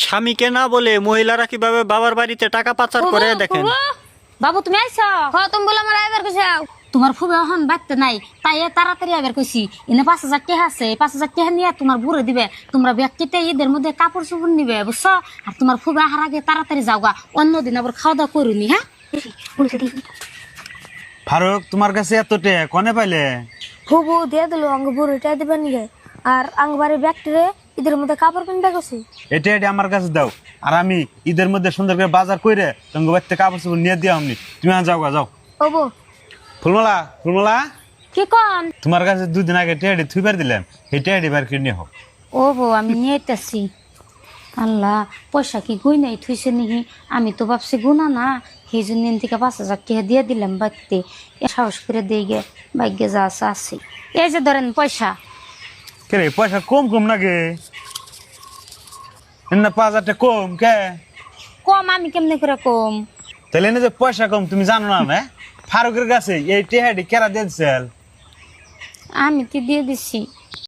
স্বামীকে না বলে মহিলারা কিভাবে বাবার বাড়িতে টাকা পাচার করে দেখেন। বাবু তুমি আইছো? তুমি বলে আমার আইবার কইছাও। তোমার ফুবে এখন বাড়তে নাই, তাই তাড়াতাড়ি আবার কইছি এনে 5,000 টাকা আছে, 5,000 টাকা নিয়ে তোমার বুড়ে দিবে। তোমরা ব্যক্তিতে ঈদের মধ্যে কাপড় চোপড় নিবে, বুঝছো? আর তোমার ফুবে আহার আগে তাড়াতাড়ি যাওগা, অন্যদিন আবার খাওয়া দাওয়া করুনি। হ্যাঁ ফারুক, তোমার কাছে এত টাকা কোনে পাইলে? ফুবু দিয়ে দিল আঙ্গ বুড়িটা দিবেন নিগে, আর আঙ্গ বাড়ির ব্যক্তিরে ঈদের মধ্যে কাপড় কিনতে গেছি। এটা আমার কাছে দাও, আর আমি ঈদের মধ্যে সুন্দর করে বাজার কইরে তোমার বাড়িতে কাপড় চোপড় নিয়ে দিয়ে আমনি। তুমি যাও যাও। ওবো ফুলমালা, ফুলমালা, কি কন? তোমার কাছে 2 দিন আগে টেডি থুইবার দিলাম, এই টেডি বার কিনে হোক। ও বউ, আমি নিয়েতেছি। আল্লাহ, পয়সা কি গুই নাই থুইছে নিহি? আমি তো ভাবছি গুনা না, সেই জন্য থেকে 5,000 টাকা দিয়ে দিলাম বাড়িতে। সাহস করে দিয়ে গে ভাগ্যে যা আছে আছে। এই যে ধরেন পয়সা। কে রে, পয়সা কম কম লাগে না? 5,000 টাকা কম কে? কম আমি কেমনে করে কম? তাহলে না যে পয়সা কম তুমি জানো না? না ফারুকের কাছে এই টেহাডি কেরা দিয়ে দিছিল? আমি তো দিয়ে দিছি।